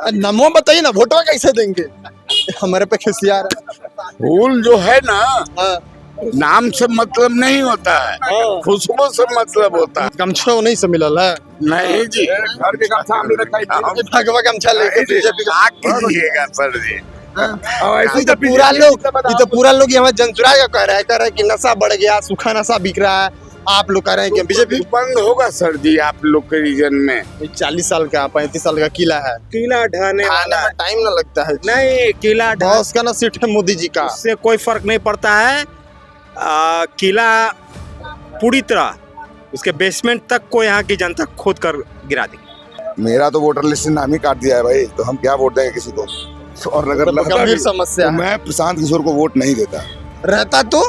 नमो बताइए ना, वोटवा कैसे देंगे? हमारे पे खिसिया रहा फूल जो है ना, है। नाम से मतलब नहीं होता है, हाँ। खुशबू से मतलब होता है। गमछा नहीं से मिलल है। नहीं जी, घर के गमछा हम भगवा गमछा लेके बीजेपी क्या कीजिएगा सर जी। ये तो पूरा लोग यहाँ जनसुराज का कह रहा है कि नशा बढ़ गया, सूखा नशा बिक रहा है। आप लोग कह रहे हैं कि बीजेपी बंद होगा सर जी आप लोग के रीजन में। 40 साल का 35 साल का किला है, किला ढहने वाला में टाइम ना लगता है। नहीं, किला बॉस का ना सीट है मोदी जी का। उससे कोई फर्क नहीं पड़ता है। किला पूरी तरह उसके बेसमेंट तक को यहाँ की जनता खोद कर गिरा दी। मेरा तो वोटर लिस्ट से नाम ही काट दिया है भाई, तो हम क्या वोट देंगे किसी को। और अगर गंभीर समस्या तो है। मैं प्रशांत किशोर को वोट नहीं देता, रहता तो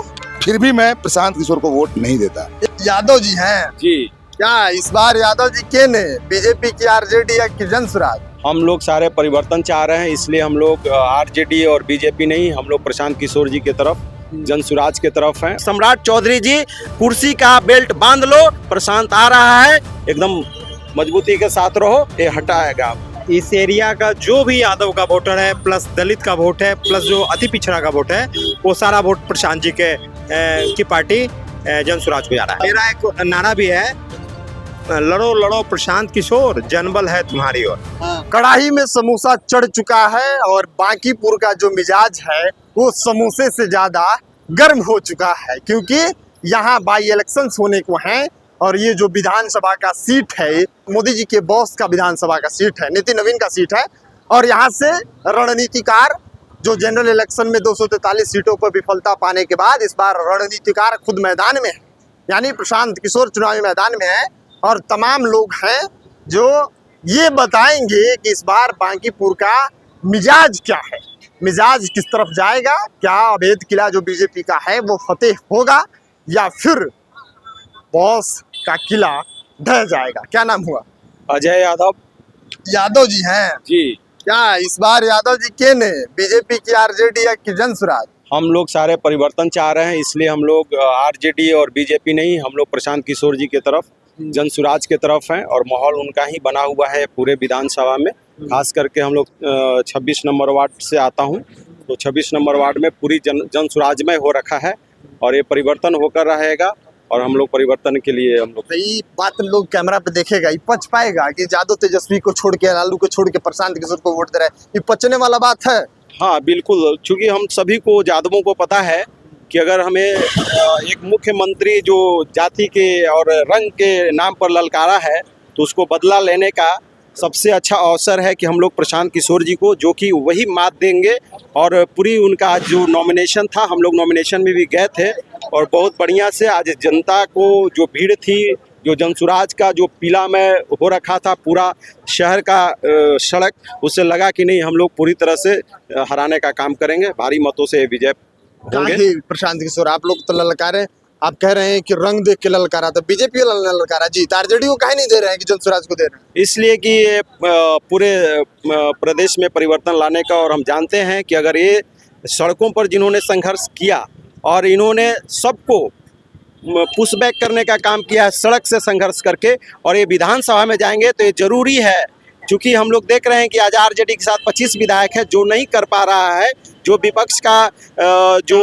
फिर भी मैं प्रशांत किशोर को वोट नहीं देता। यादव जी हैं जी, क्या इस बार यादव जी के ने बीजेपी की, आरजेडी या की जनसुराज? हम लोग सारे परिवर्तन चाह रहे हैं, इसलिए हम लोग आरजेडी और बीजेपी नहीं, हम लोग प्रशांत किशोर जी की तरफ, जनसुराज की तरफ हैं। सम्राट चौधरी जी कुर्सी का बेल्ट बांध लो, प्रशांत आ रहा है, एकदम मजबूती के साथ रहो, ये हटाएगा। इस एरिया का जो भी यादव का वोटर है, प्लस दलित का वोट है, प्लस जो अति पिछड़ा का वोट है, वो सारा वोट प्रशांत जी के की पार्टी जनसुराज को जा रहा है। मेरा एक नारा भी है, लड़ो लड़ो प्रशांत किशोर, जनबल है तुम्हारी ओर। कढ़ाई में समोसा चढ़ चुका है और बांकीपुर का जो मिजाज है वो समोसे से ज्यादा गर्म हो चुका है, क्योंकि यहाँ बाई इलेक्शंस होने को हैं और ये जो विधानसभा का सीट है, मोदी जी के बॉस का विधानसभा का सीट है, नितिन नवीन का सीट है। और यहाँ से रणनीतिकार जो जनरल इलेक्शन में 243 सीटों पर विफलता पाने के बाद इस बार रणनीतिकार खुद मैदान में है, यानी प्रशांत किशोर चुनावी मैदान में है। और तमाम लोग हैं जो ये बताएंगे कि इस बार बांकीपुर का मिजाज क्या है, मिजाज किस तरफ जाएगा, क्या अवैध किला जो बीजेपी का है वो फतेह होगा या फिर बॉस का किला ढह जाएगा। क्या नाम हुआ? अजय यादव। यादव जी हैं जी, क्या इस बार यादव जी के ने बीजेपी की, आरजेडी या की जनसुराज? हम लोग सारे परिवर्तन चाह रहे हैं, इसलिए हम लोग आरजेडी और बीजेपी नहीं, हम लोग प्रशांत किशोर जी की तरफ, जनसुराज की तरफ हैं। और माहौल उनका ही बना हुआ है पूरे विधानसभा में। खास करके हम लोग 26 नंबर वार्ड से आता हूं, तो 26 नंबर वार्ड में पूरी जनसुराजमय हो रखा है और ये परिवर्तन होकर रहेगा। और हम लोग परिवर्तन के लिए हम लोग, ये बात लोग कैमरा पे देखेगा, ये पच पाएगा कि यादव तेजस्वी को छोड़ के, लालू को छोड़ के प्रशांत किशोर को वोट दे रहा है? ये पचने वाला बात है? हाँ बिल्कुल, चूँकि हम सभी को, यादवों को पता है कि अगर हमें एक मुख्यमंत्री जो जाति के और रंग के नाम पर ललकारा है, तो उसको बदला लेने का सबसे अच्छा अवसर है कि हम लोग प्रशांत किशोर जी को, जो कि वही मात देंगे। और पूरी उनका जो नॉमिनेशन था, हम लोग नॉमिनेशन में भी गए थे और बहुत बढ़िया से आज जनता को जो भीड़ थी, जो जनसुराज का जो पीला में हो रखा था पूरा शहर का सड़क, उससे लगा कि नहीं, हम लोग पूरी तरह से हराने का काम करेंगे, भारी मतों से विजय होंगे। प्रशांत किशोर आप लोग तो ललकारे, आप कह रहे हैं कि रंग देख के ललकारा, तो बीजेपी ललकारा जी, आरजेडी को काहे नहीं दे रहे हैं कि जनसुराज को दे रहे हैं? इसलिए कि ये पूरे प्रदेश में परिवर्तन लाने का, और हम जानते हैं कि अगर ये सड़कों पर जिन्होंने संघर्ष किया और इन्होंने सबको पुशबैक करने का काम किया है सड़क से संघर्ष करके, और ये विधानसभा में जाएंगे, तो ये जरूरी है। क्योंकि हम लोग देख रहे हैं कि आज आरजेडी के साथ 25 विधायक है जो नहीं कर पा रहा है, जो विपक्ष का जो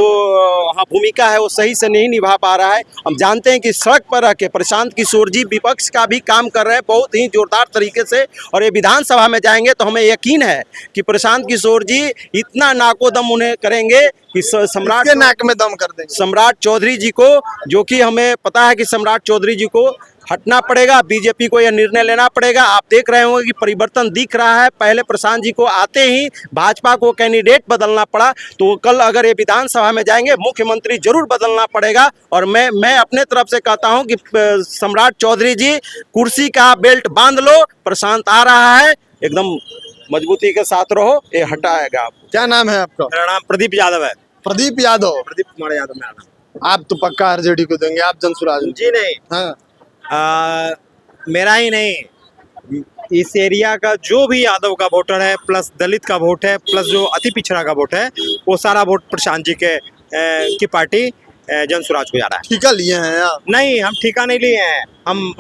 भूमिका है वो सही से नहीं निभा पा रहा है। हम जानते हैं कि सड़क पर रह के प्रशांत किशोर जी विपक्ष का भी काम कर रहे हैं बहुत ही जोरदार तरीके से, और ये विधानसभा में जाएंगे तो हमें यकीन है कि प्रशांत किशोर जी इतना नाकोदम उन्हें करेंगे कि सम्राट के नाक में दम कर देंगे। सम्राट चौधरी जी को, जो कि हमें पता है कि सम्राट चौधरी जी को हटना पड़ेगा, बीजेपी को यह निर्णय लेना पड़ेगा। आप देख रहे होंगे कि परिवर्तन दिख रहा है। पहले प्रशांत जी को आते ही भाजपा को कैंडिडेट बदलना पड़ा, तो कल अगर ये विधानसभा में जाएंगे, मुख्यमंत्री जरूर बदलना पड़ेगा। और मैं अपने तरफ से कहता हूं कि सम्राट चौधरी जी कुर्सी का बेल्ट बांध लो, प्रशांत आ रहा है, एकदम मजबूती के साथ रहो, ये हटाएगा। क्या नाम है आपका? मेरा नाम प्रदीप यादव है। प्रदीप यादव। प्रदीप कुमार यादव मेरा नाम। आप तो पक्का आरजेडी को देंगे, आप जनसुराज? जी नहीं, हाँ। मेरा ही नहीं, इस एरिया का जो भी यादव का वोटर है, प्लस दलित का वोट है, प्लस जो अति पिछड़ा का वोट है, वो सारा वोट प्रशांत जी के की पार्टी जन स्वराज को जा रहा है। ठीका लिए हैं आप? नहीं, हम ठेका नहीं लिए हैं, हम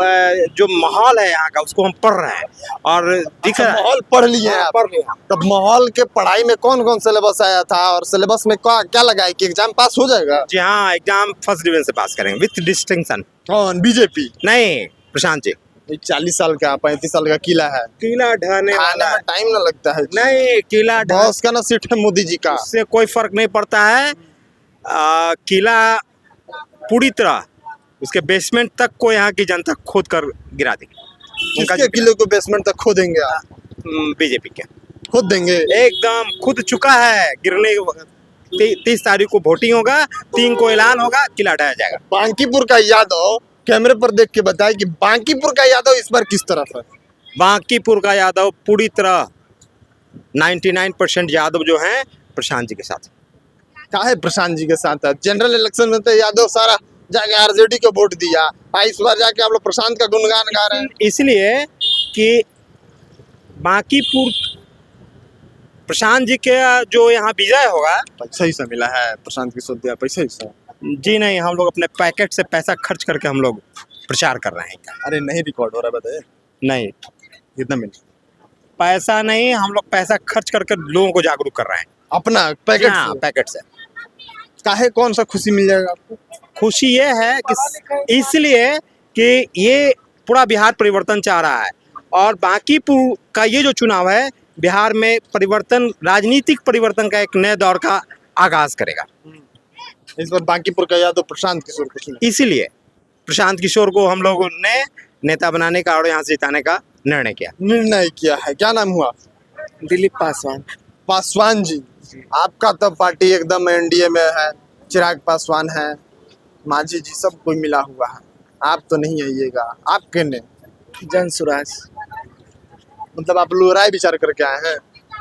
जो माहौल है यहाँ का उसको हम पढ़ रहे हैं और दिख अच्छा, रहा है। माहौल पढ़ लिए हैं आप? पढ़ लिए हैं। तब माहौल के पढ़ाई में कौन कौन सिलेबस आया था और सिलेबस में क्या क्या लगा है कि एग्जाम पास हो जाएगा? जी हाँ, एग्जाम फर्स्ट डिवीजन से पास करेंगे विथ डिस्टिंक्शन। कौन? बीजेपी? नहीं, प्रशांत जी। 40 साल का 35 साल का किला है, किला ढहने खाने वाला में है। टाइम ना लगता है। नहीं, किला ढह बॉस का ना सीट है मोदी जी का। उससे कोई फर्क नहीं पड़ता है। किला पूरी तरह उसके बेसमेंट तक को यहाँ की जनता खोद कर गिरा देगी। किसके किले को बेसमेंट तक खोदेंगे आप? बीजेपी के खोद देंगे? एकदम खुद चुका है गिरने। 30 तारीख को वोटिंग होगा, 3 को ऐलान होगा, किला ढह जाएगा। बांकीपुर का यादव कैमरे पर देख के बताए कि बांकीपुर का यादव इस बार किस तरफ है? बांकीपुर का यादव पूरी तरह 99% यादव जो हैं प्रशांत जी के साथ। काहे प्रशांत जी के साथ है? जनरल इलेक्शन में तो यादव सारा जाके आरजेडी को वोट दिया, इस बार जाके आप लोग प्रशांत का गुणगान गा रहे हैं। इसलिए कि बांकीपुर प्रशांत जी के जो यहाँ विजय होगा। पैसा ही से मिला है प्रशांत किशोर, पैसा ही से? जी नहीं, हम लोग अपने पैकेट से पैसा खर्च करके हम लोग प्रचार कर रहे हैं। अरे नहीं रिकॉर्ड हो रहा है, बताइए नहीं, कितना मिला? पैसा नहीं, हम लोग पैसा खर्च करके लोगों को जागरूक कर रहे हैं। अपना पैकेट हाँ, से? पैकेट से। काहे कौन सा खुशी मिल जाएगा आपको? खुशी ये है कि इसलिए कि ये पूरा बिहार परिवर्तन चाह रहा है और बांकीपुर का ये जो चुनाव है बिहार में परिवर्तन, राजनीतिक परिवर्तन का एक नए दौर का आगाज करेगा। इस बार बांकीपुर का यादव प्रशांत किशोर को चुना। इसीलिए प्रशांत किशोर को हम लोगों ने नेता बनाने का और यहाँ से जिताने का निर्णय किया। निर्णय किया है। क्या नाम हुआ? दिलीप पासवान। पासवान जी, आपका तो पार्टी एकदम एनडीए में है, चिराग पासवान है, मांझी जी, सब कोई मिला हुआ है, आप तो नहीं आइएगा। आप कहने जन स्वराज। मतलब आप लोग राय विचार करके आए हैं?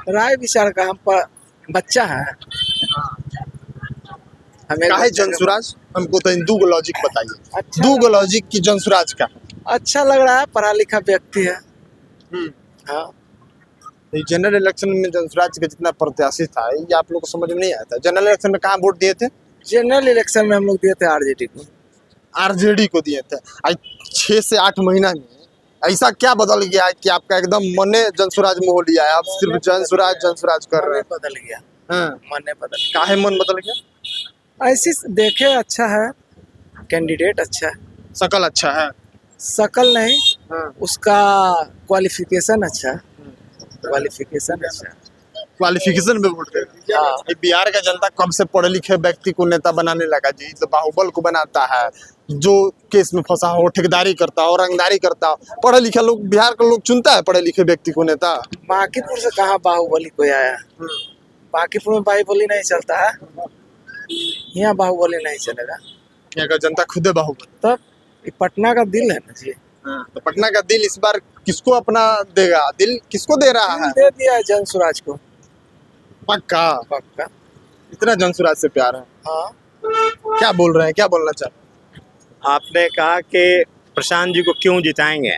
राय विचार का हम पर बच्चा है हमें। काहे जनसुराज? हमको तो इन दो लॉजिक बताइए। अच्छा, दो लॉजिक की जनसुराज का। अच्छा लग रहा है, पढ़ा लिखा व्यक्ति है। हाँ, जनरल इलेक्शन में जनसुराज का जितना प्रत्याशी था ये आप लोग को समझ में नहीं आया था। जनरल इलेक्शन में कहाँ वोट दिए थे? जनरल इलेक्शन में हम लोग दिए थे आरजेडी को। आरजेडी को दिए थे। आज 6 से 8 महीना में ऐसा क्या बदल गया है कि आपका एकदम मने जनसुराज में हो लिया है? आप सिर्फ जनसुराज कर रहे हैं। बदल गया, हाँ। मन बदल काहे मन बदल गया? गया। ऐसी देखे अच्छा है, कैंडिडेट अच्छा है, शकल अच्छा है। शकल नहीं, हाँ। उसका क्वालिफिकेशन अच्छा है, क्वालिफिकेशन अच्छा है। क्वालिफिकेशन में वोट देगा। हाँ। ये बिहार का जनता कब से पढ़े लिखे व्यक्ति को नेता बनाने लगा जी? तो बाहुबल को बनाता है, जो केस में फंसा हो, ठेकेदारी करता हो, रंगदारी करता हो, पढ़े लिखे लोग, बिहार का लोग चुनता है पढ़े लिखे व्यक्ति को नेता। बांकीपुर से कहाँ बाहुबली कोई आया? बांकीपुर में बाहुबली नहीं चलता है, यहाँ बाहुबली नहीं चलेगा। यहाँ का जनता खुद है बाहुबल। तब ये पटना का दिल है ना जी। तो पटना का दिल इस बार किसको अपना देगा? दिल किसको दे रहा है? दे दिया है जन स्वराज को, पक्का? पक्का। इतना जनसुराज से प्यार है। हाँ, क्या बोल रहे हैं, क्या बोलना चाहते हैं? आपने कहा कि प्रशांत जी को क्यों जिताएंगे,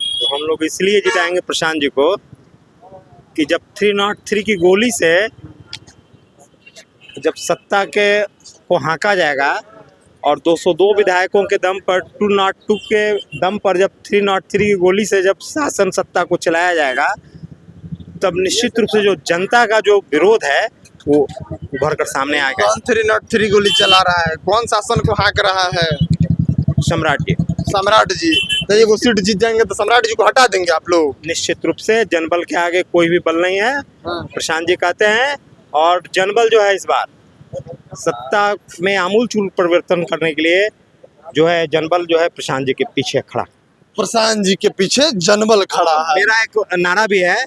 तो हम लोग इसलिए जिताएंगे प्रशांत जी को कि जब 303 की गोली से जब सत्ता के को हाँका जाएगा और 202 विधायकों के दम पर 202 के दम पर जब 303 की गोली से जब शासन सत्ता को चलाया जाएगा, तब निश्चित रूप से जो जनता का जो विरोध है वो उभर कर सामने आएगा। कौन 303 गोली चला रहा है? कौन शासन को हाँक रहा है? सम्राट जी। सम्राट जी। तो ये वो सीट जीत जाएंगे तो सम्राट जी को हटा देंगे आप लोग? निश्चित रूप से जनबल के आगे कोई भी बल नहीं है, प्रशांत जी कहते हैं। और जनबल जो है इस बार सत्ता में आमूलचूल परिवर्तन करने के लिए जो है जनबल जो है प्रशांत जी के पीछे खड़ा। प्रशांत जी के पीछे जनबल खड़ा है। मेरा एक नारा भी है,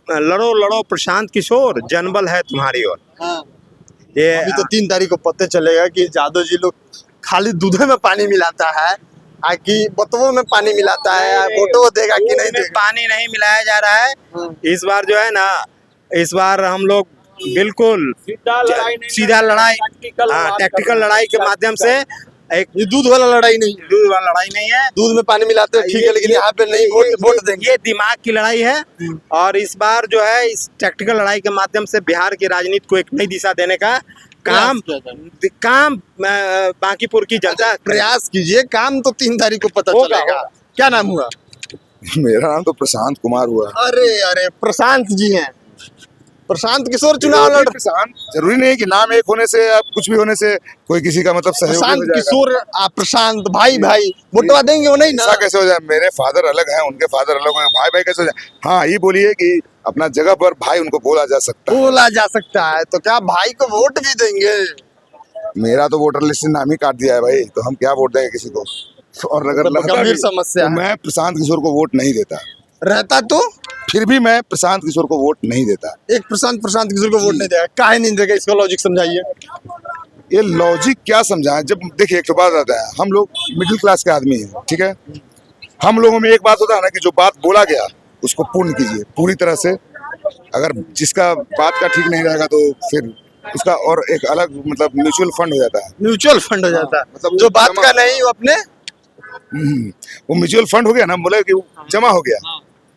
लड़ो लड़ो प्रशांत किशोर, जनबल है तुम्हारी ओर। हाँ। ये अभी तो 3 तारीख को पता चलेगा कि यादव जी लोग खाली दूध में पानी मिलाता है कि बतवों में पानी मिलाता है, वोटो देगा कि नहीं देगा? पानी नहीं मिलाया जा रहा है। इस बार जो है ना, इस बार हम लोग बिल्कुल सीधा लड़ाई, टैक्टिकल लड़ाई के माध्यम से एक ये दूध वाला लड़ाई नहीं है। दूध वाला लड़ाई नहीं है, दूध में पानी मिलाते हैं ठीक है, लेकिन यहाँ पे नहीं वोट देंगे। ये दिमाग की लड़ाई है। और इस बार जो है इस टैक्टिकल लड़ाई के माध्यम से बिहार की राजनीति को एक नई दिशा देने का काम काम बांकीपुर की जनता प्रयास कीजिए, काम तो 3 तारीख को पता होगा, चलेगा। होगा। क्या नाम हुआ? मेरा नाम तो प्रशांत कुमार हुआ। अरे अरे, प्रशांत जी हैं। प्रशांत किशोर चुनाव लड़ प्रशांत जरूरी नहीं कि नाम एक होने से अब कुछ भी होने से कोई किसी का मतलब सहयोग प्रशांत हो जाएगा। किशोर, आप प्रशांत भाई भाई वोटवा देंगे वो नहीं ना? ऐसा कैसे हो जाए? मेरे फादर अलग हैं, उनके फादर अलग हैं, भाई भाई कैसे हो जाए? हाँ, ये बोलिए कि अपना जगह पर भाई उनको बोला जा सकता है। बोला जा सकता है, तो क्या भाई को वोट भी देंगे? मेरा तो वोटर लिस्ट से नाम ही काट दिया है भाई, तो हम क्या वोट देंगे किसी को? और अगर तो लगता गंभीर भी, समस्या तो है। मैं प्रशांत किशोर को वोट नहीं देता, रहता तो फिर भी मैं प्रशांत किशोर को वोट नहीं देता। एक प्रशांत किशोर को वोट नहीं देगा, काहे नहीं देगा? इसका लॉजिक समझाइए। ये लॉजिक क्या समझाएं? जब देखिए, एक तो बात आता है, हम लोग मिडिल क्लास के आदमी हैं, ठीक है? हम लोगों में एक बात होता है ना कि जो बात बोला गया उसको पूर्ण कीजिए पूरी तरह से। अगर जिसका बात का ठीक नहीं रहेगा तो फिर उसका और एक अलग मतलब म्यूचुअल फंड हो जाता है। म्यूचुअल फंड हो जाता है, मतलब जो बात जमा- का नहीं वो अपने वो म्यूचुअल फंड हो गया ना, बोले कि वो जमा हो गया,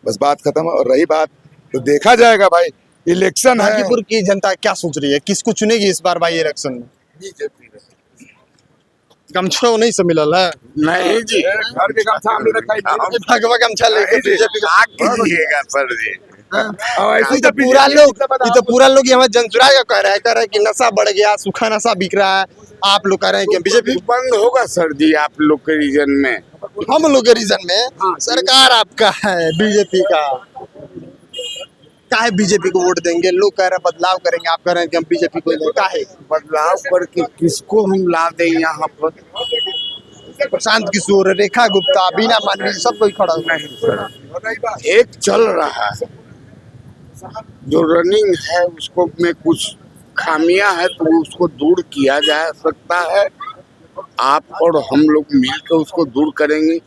बस बात खत्म। और रही बात तो देखा जाएगा भाई, इलेक्शन है। बांकीपुर की जनता क्या सोच रही है? किसको चुनेगी इस बार भाई इलेक्शन में? गमछा नहीं से मिलल है, नहीं जी, घर के गमछा हमने रखा ही नहीं। भगवा गमछा लेके बीजेपी का। क्या कीजिएगा सर जी? ये तो पूरा लोग यहाँ जनसुराज का कह रहा है कि नशा बढ़ गया, सूखा नशा बिक रहा है। आप लोग कह रहे हैं कि बीजेपी, बंद होगा सर जी आप लोग के रीजन में। हम लोग के रीजन में सरकार आपका है बीजेपी का। काहे बीजेपी को वोट देंगे? लोग कह रहे हैं बदलाव करेंगे, आप कह रहे हैं कि हम बीजेपी को देंगे। काहे? बदलाव करके किसको हम ला दें यहाँ पर? प्रशांत किशोर, रेखा गुप्ता, बीना मानवी, सब कोई खड़ा हुआ है। नहीं सर, एक चल रहा है जो रनिंग है, उसको में कुछ खामियां है तो उसको दूर किया जा सकता है। आप और हम लोग मिलकर उसको दूर करेंगे।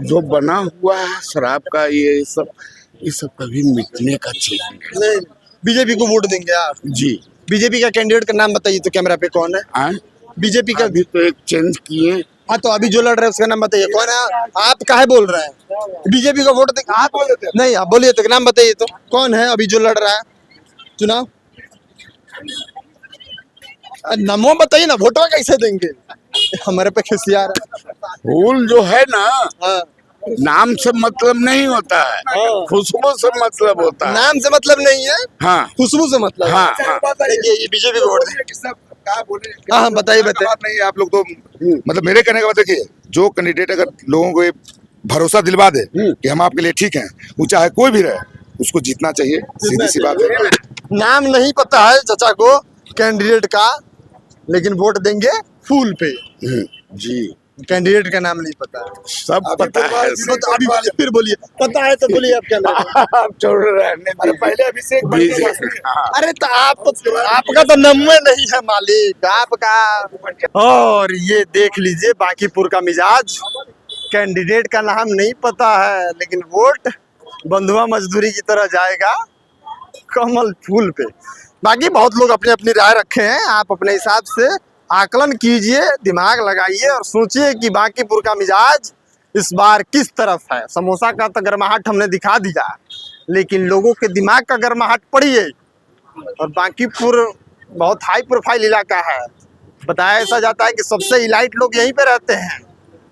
जो बना हुआ है शराब का ये सब कभी मिटने का चीज नहीं। नहीं, बीजेपी को वोट देंगे आप? जी। बीजेपी का कैंडिडेट का नाम बताइए तो कैमरा पे कौन है? आए? बीजेपी का अभी तो एक चेंज किए। हाँ, तो अभी जो लड़ रहे हैं उसका नाम बताइए कौन है? आप काहे बोल रहे हैं बीजेपी को वोट देंगे? आप नहीं, आप बोलिए तो नाम बताइए तो कौन है अभी जो लड़ रहा है चुनाव? नामो बताइए ना, वोटवा कैसे देंगे? हमारे पे खिसिया रहा है। फूल जो है ना, हाँ, नाम से मतलब नहीं होता है, खुशबू से मतलब होता है। नाम से मतलब नहीं है, हाँ खुशबू से मतलब है। हाँ हाँ। देखिए, ये बीजेपी को वोट देंगे। हाँ हाँ, बताइए बताइए। बात नहीं, आप लोग तो मतलब मेरे कहने का मतलब देखिए, जो कैंडिडेट अगर लोगों को ये भरोसा दिलवा दे कि हम आपके लिए ठीक हैं, वो चाहे कोई भी रहे, उसको जीतना चाहिए। सीधी सी बात है। नाम नहीं पता है चाचा को कैंडिडेट का, लेकिन वोट देंगे फूल पे। जी, कैंडिडेट का नाम नहीं पता है। सब पता है। अभी बोलिए, फिर बोलिए, पता है तो बोलिए आप क्या लड़ रहे हैं? आप छोड़ रहने दीजिए। पहले अभिषेक हाँ। अरे तो आपका तो नंबर नहीं है मालिक आपका। और ये देख लीजिए बांकीपुर का मिजाज, कैंडिडेट का नाम नहीं पता है लेकिन वोट बंधुआ मजदूरी की तरह जाएगा कमल फूल पे। बाकी बहुत लोग अपनी अपनी राय रखे हैं, आप अपने हिसाब से आकलन कीजिए, दिमाग लगाइए और सोचिए कि बांकीपुर का मिजाज इस बार किस तरफ है। समोसा का तो गर्माहट हमने दिखा दिया, लेकिन लोगों के दिमाग का गर्माहट पड़िए। और बांकीपुर बहुत हाई प्रोफाइल इलाका है, बताया ऐसा जाता है कि सबसे इलाइट लोग यहीं पे रहते हैं।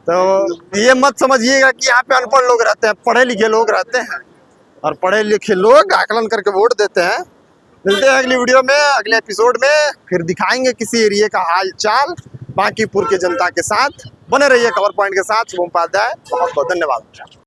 तो ये मत समझिएगा कि यहाँ पे अनपढ़ लोग रहते हैं, पढ़े लिखे लोग रहते हैं और पढ़े लिखे लोग आकलन करके वोट देते हैं। मिलते हैं अगली वीडियो में, अगले एपिसोड में, फिर दिखाएंगे किसी एरिया का हाल चाल बांकीपुर के जनता के साथ। बने रहिए कवर पॉइंट के साथ। शुभम उपाध्याय, बहुत बहुत धन्यवाद।